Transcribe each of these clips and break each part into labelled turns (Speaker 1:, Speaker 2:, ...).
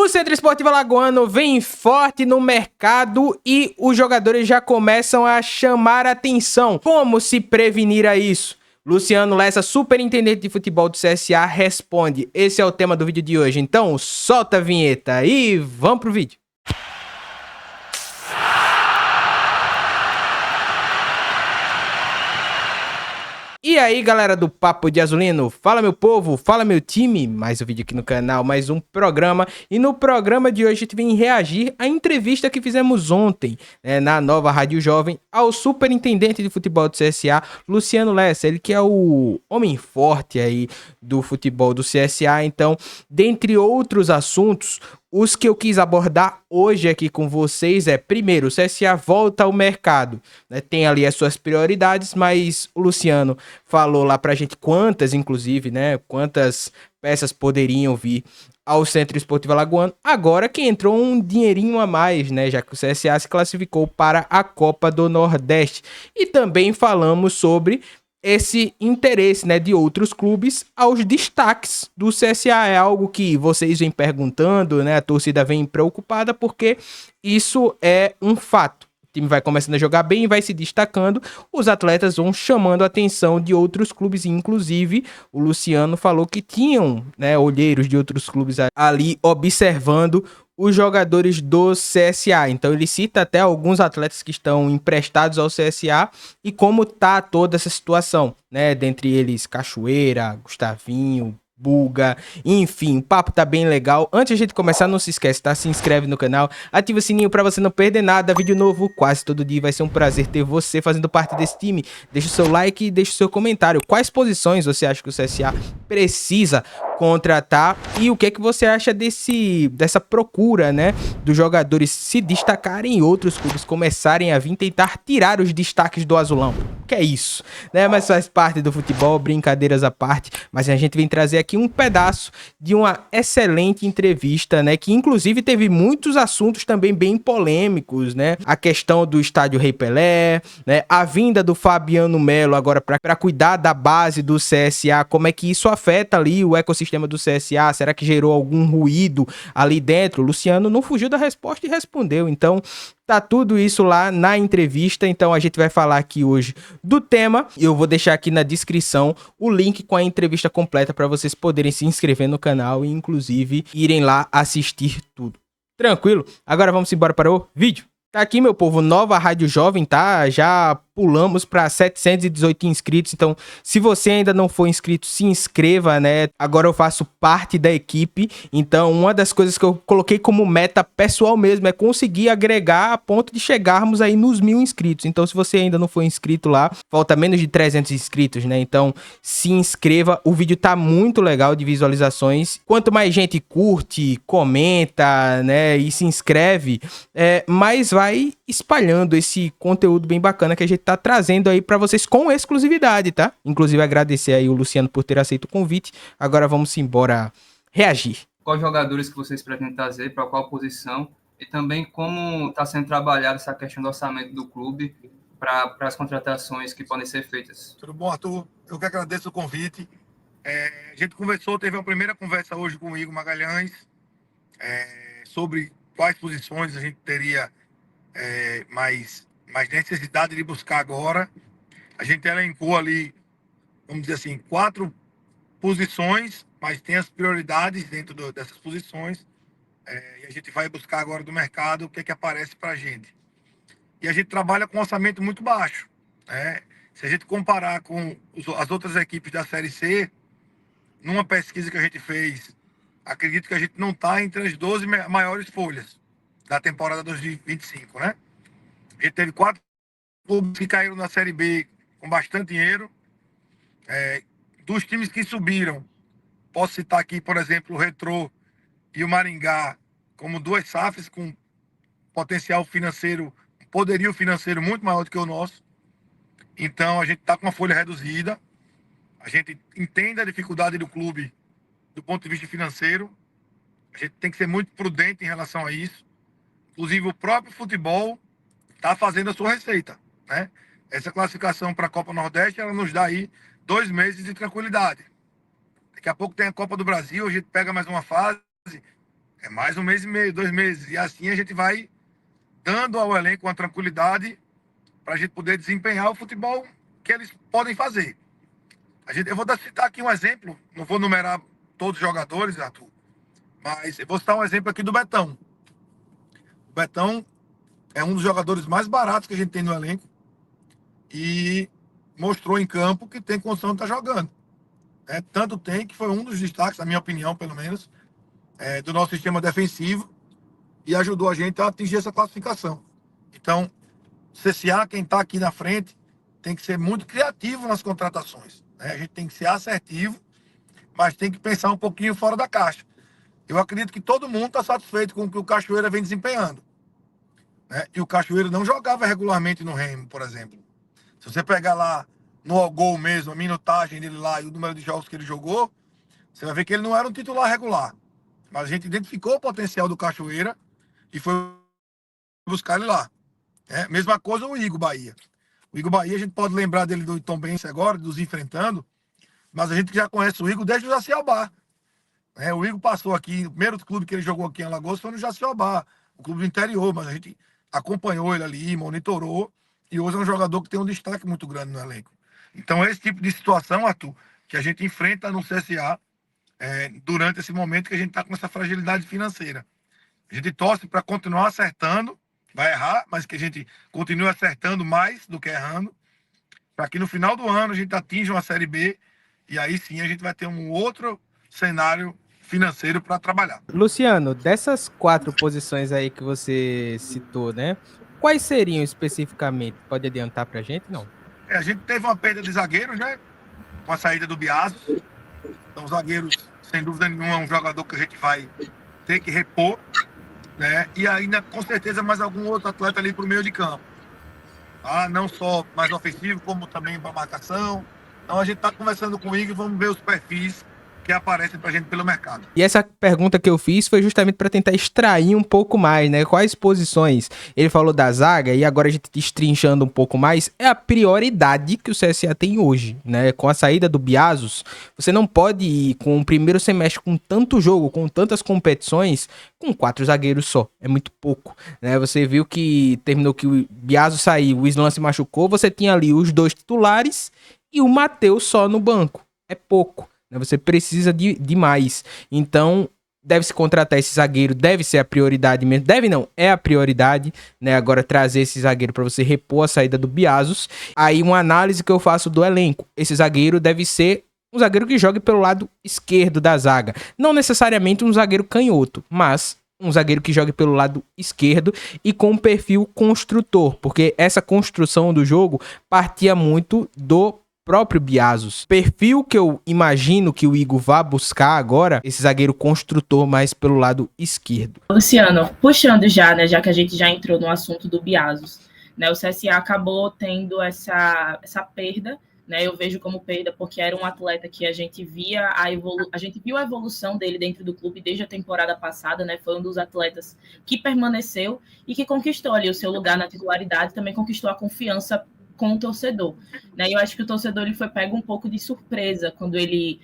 Speaker 1: O Centro Esportivo Alagoano vem forte no mercado e os jogadores já começam a chamar a atenção. Como se prevenir a isso? Luciano Lessa, superintendente de futebol do CSA, responde. Esse é o tema do vídeo de hoje. Então, solta a vinheta e vamos pro vídeo. E aí, galera do Papo de Azulino, fala meu povo, fala meu time, mais um vídeo aqui no canal, mais um programa, e no programa de hoje a gente vem reagir à entrevista que fizemos ontem, na nova Rádio Jovem, ao superintendente de futebol do CSA, Luciano Lessa, ele que é o homem forte aí do futebol do CSA. Então, dentre outros assuntos, os que eu quis abordar hoje aqui com vocês primeiro, o CSA volta ao mercado, né? Tem ali as suas prioridades, mas o Luciano falou lá pra gente quantas, inclusive, né? Quantas peças poderiam vir ao Centro Esportivo Alagoano. Agora que entrou um dinheirinho a mais, né? Já que o CSA se classificou para a Copa do Nordeste. E também falamos sobre esse interesse, né, de outros clubes aos destaques do CSA. É algo que vocês vêm perguntando, né, a torcida vem preocupada porque isso é um fato. O time vai começando a jogar bem e vai se destacando, os atletas vão chamando a atenção de outros clubes, inclusive o Luciano falou que tinham, né, olheiros de outros clubes ali observando os jogadores do CSA. Então ele cita até alguns atletas que estão emprestados ao CSA e como tá toda essa situação, né? Dentre eles Cachoeira, Gustavinho, Buga, enfim, o papo tá bem legal. Antes de a gente começar, não se esquece, tá? Se inscreve no canal, ativa o sininho pra você não perder nada. Vídeo novo quase todo dia, vai ser um prazer ter você fazendo parte desse time. Deixa o seu like e deixa o seu comentário. Quais posições você acha que o CSA precisa contratar e o que é que você acha dessa procura, né, dos jogadores se destacarem e outros clubes começarem a vir tentar tirar os destaques do azulão? Que é isso, né? Mas faz parte do futebol, brincadeiras à parte, mas a gente vem trazer aqui um pedaço de uma excelente entrevista, né, que inclusive teve muitos assuntos também bem polêmicos, né? A questão do estádio Rei Pelé, né, a vinda do Fabiano Melo agora para cuidar da base do CSA, como é que isso afeta ali o ecossistema do CSA, será que gerou algum ruído ali dentro? O Luciano não fugiu da resposta e respondeu, então tá tudo isso lá na entrevista. Então a gente vai falar aqui hoje do tema e eu vou deixar aqui na descrição o link com a entrevista completa para vocês poderem se inscrever no canal e inclusive irem lá assistir tudo. Tranquilo? Agora vamos embora para o vídeo. Tá aqui, meu povo, nova Rádio Jovem, tá? Já pulamos para 718 inscritos, então se você ainda não for inscrito, se inscreva, né? Agora eu faço parte da equipe, então uma das coisas que eu coloquei como meta pessoal mesmo é conseguir agregar a ponto de chegarmos aí nos 1000 inscritos. Então se você ainda não for inscrito lá, falta menos de 300 inscritos, né? Então se inscreva, o vídeo tá muito legal de visualizações. Quanto mais gente curte, comenta, né, e se inscreve, mais vai espalhando esse conteúdo bem bacana que a gente tá trazendo aí pra vocês com exclusividade, tá? Inclusive agradecer aí o Luciano por ter aceito o convite. Agora vamos embora reagir.
Speaker 2: Quais jogadores que vocês pretendem trazer, para qual posição e também como está sendo trabalhada essa questão do orçamento do clube para as contratações que podem ser feitas.
Speaker 3: Tudo bom, Arthur? Eu que agradeço o convite. A gente conversou, teve uma primeira conversa hoje com o Igor Magalhães sobre quais posições a gente teria mais necessidade de buscar agora. A gente elencou ali, vamos dizer assim, 4 posições, mas tem as prioridades dentro dessas posições. E a gente vai buscar agora do mercado o que aparece para a gente. E a gente trabalha com um orçamento muito baixo, né? Se a gente comparar com as outras equipes da Série C, numa pesquisa que a gente fez, acredito que a gente não está entre as 12 maiores folhas da temporada 2025, né? A gente teve 4 clubes que caíram na Série B com bastante dinheiro. Dos times que subiram, posso citar aqui, por exemplo, o Retrô e o Maringá como 2 SAFs com potencial financeiro, poderio financeiro muito maior do que o nosso. Então a gente está com uma folha reduzida. A gente entende a dificuldade do clube do ponto de vista financeiro. A gente tem que ser muito prudente em relação a isso. Inclusive o próprio futebol está fazendo a sua receita, né? Essa classificação para a Copa Nordeste, ela nos dá aí 2 meses de tranquilidade. Daqui a pouco tem a Copa do Brasil, a gente pega mais uma fase, É mais um mês e meio, 2 meses. E assim a gente vai dando ao elenco uma tranquilidade para a gente poder desempenhar o futebol que eles podem fazer. Eu vou citar aqui um exemplo, não vou numerar todos os jogadores, Arthur, mas eu vou citar um exemplo aqui do Betão. O Betão é um dos jogadores mais baratos que a gente tem no elenco e mostrou em campo que tem condição de estar jogando. Tanto tem que foi um dos destaques, na minha opinião, pelo menos, do nosso sistema defensivo e ajudou a gente a atingir essa classificação. Então, CSA, quem está aqui na frente, tem que ser muito criativo nas contratações. A gente tem que ser assertivo, mas tem que pensar um pouquinho fora da caixa. Eu acredito que todo mundo está satisfeito com o que o Cachoeira vem desempenhando. E o Cachoeira não jogava regularmente no Remo, por exemplo. Se você pegar lá no gol mesmo, a minutagem dele lá e o número de jogos que ele jogou, você vai ver que ele não era um titular regular. Mas a gente identificou o potencial do Cachoeira e foi buscar ele lá. Mesma coisa o Igor Bahia. O Igor Bahia, a gente pode lembrar dele do Tombense agora, dos enfrentando, mas a gente já conhece o Igor desde o Jaciobá. O Igor passou aqui, o primeiro clube que ele jogou aqui em Alagoas foi no Jaciobá, o clube do interior, mas a gente acompanhou ele ali, monitorou, e hoje é um jogador que tem um destaque muito grande no elenco. Então é esse tipo de situação, Arthur, que a gente enfrenta no CSA durante esse momento que a gente está com essa fragilidade financeira. A gente torce para continuar acertando, vai errar, mas que a gente continue acertando mais do que errando, para que no final do ano a gente atinja uma Série B e aí sim a gente vai ter um outro cenário financeiro para trabalhar.
Speaker 1: Luciano, dessas 4 posições aí que você citou, né? Quais seriam especificamente? Pode adiantar pra gente? Não.
Speaker 3: A gente teve uma perda de zagueiros, né? Com a saída do Biazos. Então, zagueiros, sem dúvida nenhuma, é um jogador que a gente vai ter que repor, né? E ainda, com certeza, mais algum outro atleta ali para o meio de campo. Não só mais ofensivo, como também para marcação. Então, a gente está conversando com o Igor e vamos ver os perfis que aparecem pra gente pelo mercado.
Speaker 1: E essa pergunta que eu fiz foi justamente para tentar extrair um pouco mais, né? Quais posições? Ele falou da zaga e agora a gente destrinchando um pouco mais, é a prioridade que o CSA tem hoje, né? Com a saída do Biazos, você não pode ir com o primeiro semestre com tanto jogo, com tantas competições, com 4 zagueiros só. É muito pouco, né? Você viu que terminou que o Biazos saiu, o Islan se machucou, você tinha ali os 2 titulares e o Matheus só no banco. É pouco. Você precisa de mais. Então, deve-se contratar esse zagueiro, deve ser a prioridade mesmo. Deve não, é a prioridade, né? Agora trazer esse zagueiro para você repor a saída do Biazos. Aí uma análise que eu faço do elenco. Esse zagueiro deve ser um zagueiro que jogue pelo lado esquerdo da zaga. Não necessariamente um zagueiro canhoto, mas um zagueiro que jogue pelo lado esquerdo e com um perfil construtor. Porque essa construção do jogo partia muito do próprio Biazos. Perfil que eu imagino que o Igor vá buscar agora, esse zagueiro construtor mais pelo lado esquerdo.
Speaker 4: Luciano, puxando já, né, já que a gente já entrou no assunto do Biazos, né, o CSA acabou tendo essa perda, né, eu vejo como perda porque era um atleta que a gente via a gente viu a evolução dele dentro do clube desde a temporada passada, né, foi um dos atletas que permaneceu e que conquistou ali o seu lugar na titularidade, também conquistou a confiança com o torcedor, né? Eu acho que o torcedor ele foi pego um pouco de surpresa quando ele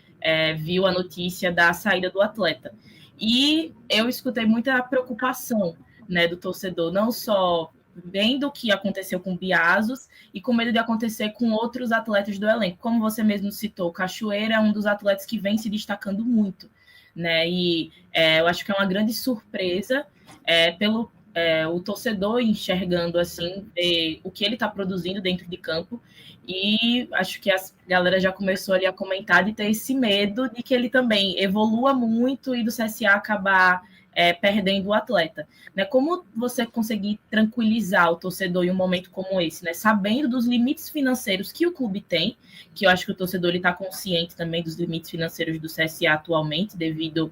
Speaker 4: viu a notícia da saída do atleta. E eu escutei muita preocupação, né, do torcedor, não só vendo o que aconteceu com o Biazos e com medo de acontecer com outros atletas do elenco. Como você mesmo citou, o Cachoeira é um dos atletas que vem se destacando muito, né? E eu acho que é uma grande surpresa pelo o torcedor enxergando assim o que ele está produzindo dentro de campo, e acho que a galera já começou ali a comentar de ter esse medo de que ele também evolua muito e do CSA acabar perdendo o atleta, né? Como você conseguir tranquilizar o torcedor em um momento como esse, né? Sabendo dos limites financeiros que o clube tem, que eu acho que o torcedor está consciente também dos limites financeiros do CSA atualmente, devido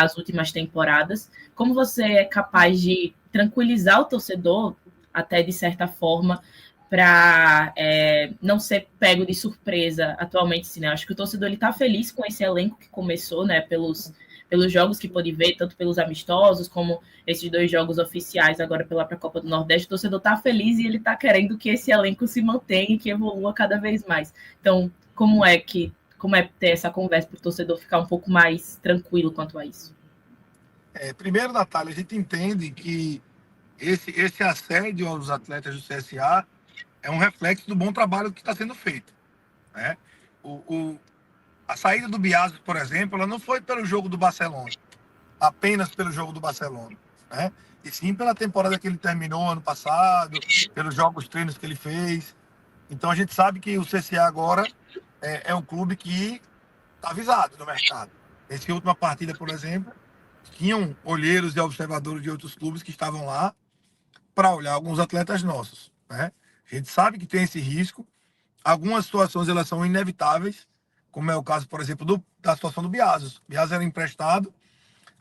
Speaker 4: às últimas temporadas. Como você é capaz de tranquilizar o torcedor, até de certa forma, para não ser pego de surpresa atualmente, assim, né? Acho que o torcedor está feliz com esse elenco que começou, né, pelos jogos que pôde ver, tanto pelos amistosos, como esses 2 jogos oficiais agora pela Copa do Nordeste. O torcedor está feliz e ele está querendo que esse elenco se mantenha e que evolua cada vez mais. Então, como é ter essa conversa para o torcedor ficar um pouco mais tranquilo quanto a isso?
Speaker 3: Primeiro, Natália, a gente entende que esse assédio aos atletas do CSA é um reflexo do bom trabalho que está sendo feito, né? A saída do Biazos, por exemplo, ela não foi pelo jogo do Barcelona, apenas pelo jogo do Barcelona, né? E sim pela temporada que ele terminou ano passado, pelos jogos treinos que ele fez. Então a gente sabe que o CSA agora é um clube que está avisado no mercado. Nessa última partida, por exemplo, tinham olheiros e observadores de outros clubes que estavam lá para olhar alguns atletas nossos, né? A gente sabe que tem esse risco. Algumas situações elas são inevitáveis, como é o caso, por exemplo, da situação do Biazos. O Biazos era emprestado,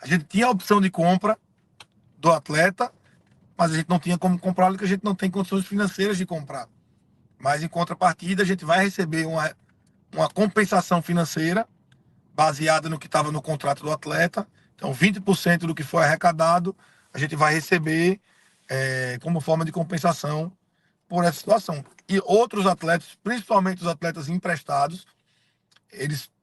Speaker 3: a gente tinha a opção de compra do atleta, mas a gente não tinha como comprá-lo porque a gente não tem condições financeiras de comprar. Mas em contrapartida, a gente vai receber uma compensação financeira baseada no que estava no contrato do atleta. Então, 20% do que foi arrecadado, a gente vai receber como forma de compensação por essa situação. E outros atletas, principalmente os atletas emprestados,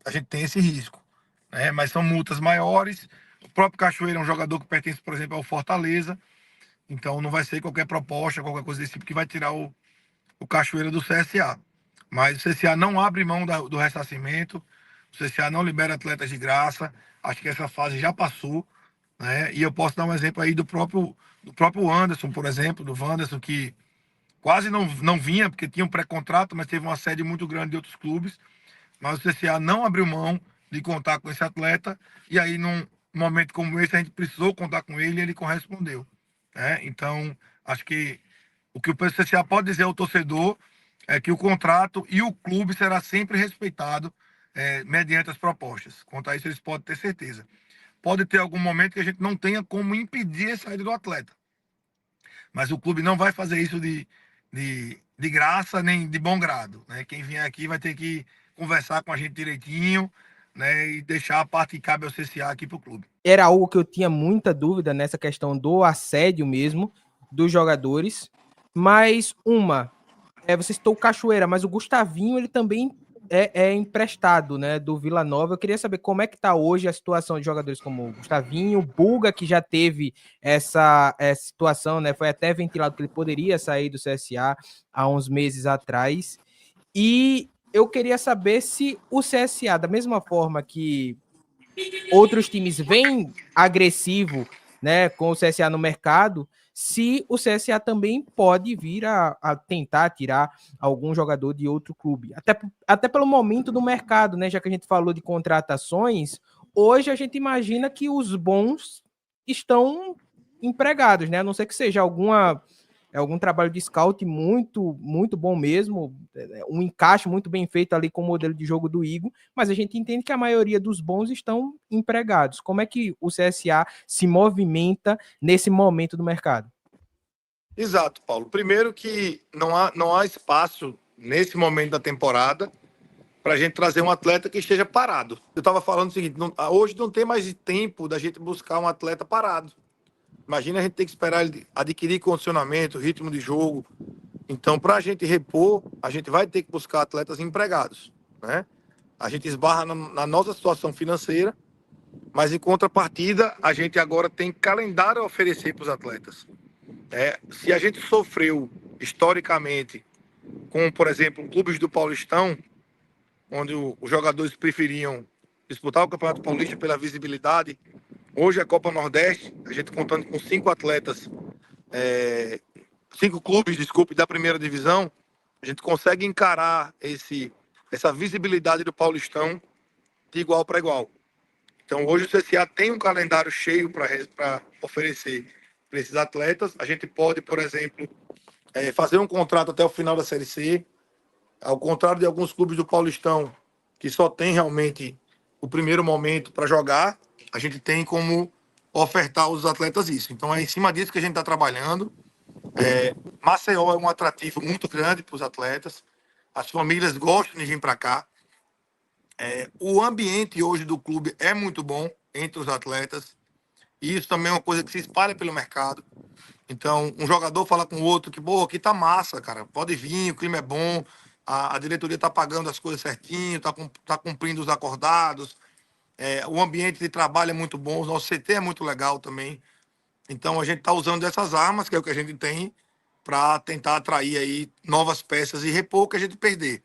Speaker 3: a gente tem esse risco, né? Mas são multas maiores. O próprio Cachoeira é um jogador que pertence, por exemplo, ao Fortaleza. Então, não vai ser qualquer proposta, qualquer coisa desse tipo que vai tirar o Cachoeira do CSA. Mas o CSA não abre mão do ressarcimento, o CSA não libera atletas de graça. Acho que essa fase já passou, né? E eu posso dar um exemplo aí do próprio Anderson, por exemplo, do Wanderson, que quase não vinha, porque tinha um pré-contrato, mas teve uma sede muito grande de outros clubes. Mas o CSA não abriu mão de contar com esse atleta, e aí num momento como esse a gente precisou contar com ele e ele correspondeu, né? Então, acho que o que o CSA pode dizer ao torcedor é que o contrato e o clube será sempre respeitado mediante as propostas. Quanto a isso, eles podem ter certeza. Pode ter algum momento que a gente não tenha como impedir a saída do atleta, mas o clube não vai fazer isso de graça nem de bom grado, né? Quem vier aqui vai ter que conversar com a gente direitinho, né? E deixar a parte que cabe ao CSA aqui para o clube.
Speaker 1: Era algo que eu tinha muita dúvida nessa questão do assédio mesmo dos jogadores, mas você citou o Cachoeira, mas o Gustavinho ele também é emprestado, né, do Vila Nova. Eu queria saber como é que está hoje a situação de jogadores como o Gustavinho, o Bulga, que já teve essa situação, né, foi até ventilado que ele poderia sair do CSA há uns meses atrás. E eu queria saber se o CSA, da mesma forma que outros times vêm agressivo, né, com o CSA no mercado, se o CSA também pode vir a tentar tirar algum jogador de outro clube. Até pelo momento do mercado, né? Já que a gente falou de contratações, hoje a gente imagina que os bons estão empregados, né? A não ser que seja algum trabalho de scout muito, muito bom mesmo, um encaixe muito bem feito ali com o modelo de jogo do Igor, mas a gente entende que a maioria dos bons estão empregados. Como é que o CSA se movimenta nesse momento do mercado?
Speaker 3: Exato, Paulo. Primeiro que não há espaço nesse momento da temporada para a gente trazer um atleta que esteja parado. Eu estava falando o seguinte, hoje não tem mais tempo da gente buscar um atleta parado. Imagina a gente ter que esperar ele adquirir condicionamento, ritmo de jogo. Então, para a gente repor, a gente vai ter que buscar atletas empregados, né? A gente esbarra na nossa situação financeira, mas em contrapartida, a gente agora tem calendário a oferecer para os atletas. Se a gente sofreu historicamente com, por exemplo, clubes do Paulistão, onde os jogadores preferiam disputar o Campeonato Paulista pela visibilidade, hoje a Copa Nordeste, a gente contando com 5 atletas, 5 clubes, da primeira divisão, a gente consegue encarar essa visibilidade do Paulistão de igual para igual. Então hoje o CSA tem um calendário cheio para oferecer para esses atletas. A gente pode, por exemplo, fazer um contrato até o final da Série C, ao contrário de alguns clubes do Paulistão, que só tem realmente o primeiro momento para jogar, a gente tem como ofertar aos atletas isso. Então é em cima disso que a gente está trabalhando. Maceió é um atrativo muito grande para os atletas. As famílias gostam de vir para cá. O ambiente hoje do clube é muito bom entre os atletas. E isso também é uma coisa que se espalha pelo mercado. Então, um jogador fala com o outro que, pô, aqui tá massa, cara. Pode vir, o clima é bom, a diretoria tá pagando as coisas certinho, tá cumprindo os acordados. O ambiente de trabalho é muito bom, o nosso CT é muito legal também. Então a gente está usando essas armas, que é o que a gente tem, para tentar atrair aí novas peças e repor o que a gente perder.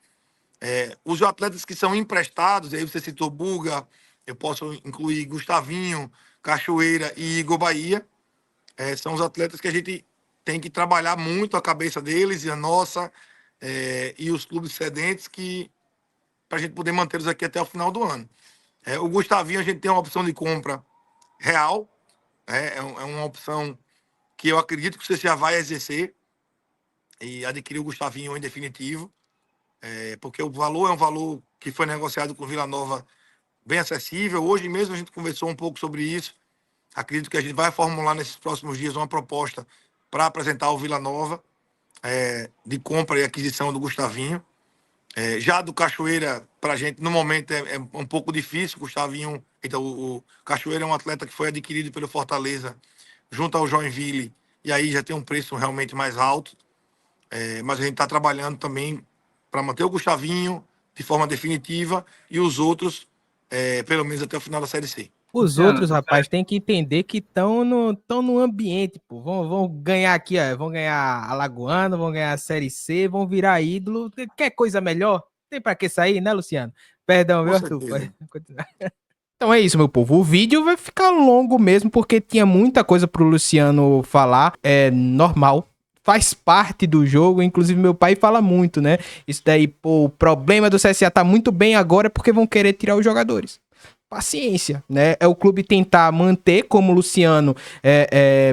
Speaker 3: Os atletas que são emprestados, aí você citou Buga, eu posso incluir Gustavinho, Cachoeira e Igor Bahia, são os atletas que a gente tem que trabalhar muito a cabeça deles e a nossa, e os clubes cedentes, para a gente poder mantê-los aqui até o final do ano. O Gustavinho, a gente tem uma opção de compra real, é uma opção que eu acredito que você já vai exercer e adquirir o Gustavinho em definitivo, porque o valor é um valor que foi negociado com o Vila Nova bem acessível. Hoje mesmo a gente conversou um pouco sobre isso. Acredito que a gente vai formular nesses próximos dias uma proposta para apresentar ao Vila Nova de compra e aquisição do Gustavinho. Já do Cachoeira, para a gente, no momento, é um pouco difícil. O Gustavinho, então, o Cachoeira é um atleta que foi adquirido pelo Fortaleza junto ao Joinville, e aí já tem um preço realmente mais alto. Mas a gente está trabalhando também para manter o Gustavinho de forma definitiva e os outros, pelo menos até o final da Série C.
Speaker 1: Os outros, rapaz, tem que entender que estão no ambiente, pô. Vão ganhar aqui, ó. Vão ganhar Alagoano, vão ganhar a Série C, vão virar ídolo. Quer coisa melhor? Tem pra que sair, né, Luciano? Perdão, viu, Arthur? Então é isso, meu povo. O vídeo vai ficar longo mesmo, porque tinha muita coisa pro Luciano falar. É normal. Faz parte do jogo, inclusive meu pai fala muito, né? Isso daí, pô, o problema do CSA tá muito bem agora porque vão querer tirar os jogadores. Paciência, né? É o clube tentar manter, como o Luciano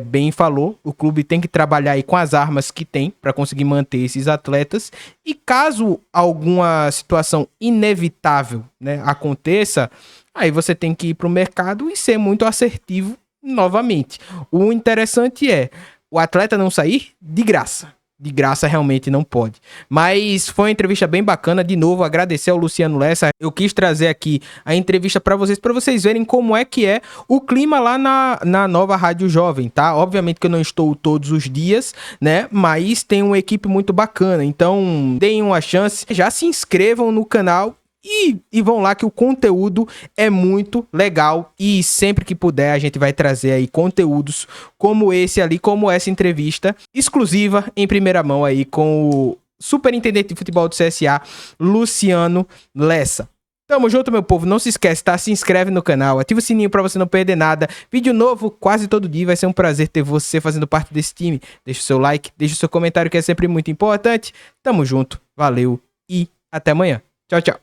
Speaker 1: bem falou, o clube tem que trabalhar aí com as armas que tem para conseguir manter esses atletas, e caso alguma situação inevitável, né, aconteça, aí você tem que ir pro mercado e ser muito assertivo novamente. O interessante é o atleta não sair de graça. De graça realmente não pode. Mas foi uma entrevista bem bacana. De novo, agradecer ao Luciano Lessa. Eu quis trazer aqui a entrevista para vocês verem como é que é o clima lá na nova Rádio Jovem, tá? Obviamente que eu não estou todos os dias, né? Mas tem uma equipe muito bacana. Então, deem uma chance. Já se inscrevam no canal. E vão lá que o conteúdo é muito legal, e sempre que puder a gente vai trazer aí conteúdos como esse ali, como essa entrevista exclusiva em primeira mão aí com o superintendente de futebol do CSA, Luciano Lessa. Tamo junto, meu povo. Não se esquece, tá? Se inscreve no canal, ativa o sininho pra você não perder nada. Vídeo novo quase todo dia, vai ser um prazer ter você fazendo parte desse time. Deixa o seu like, deixa o seu comentário que é sempre muito importante. Tamo junto, valeu e até amanhã. Tchau, tchau.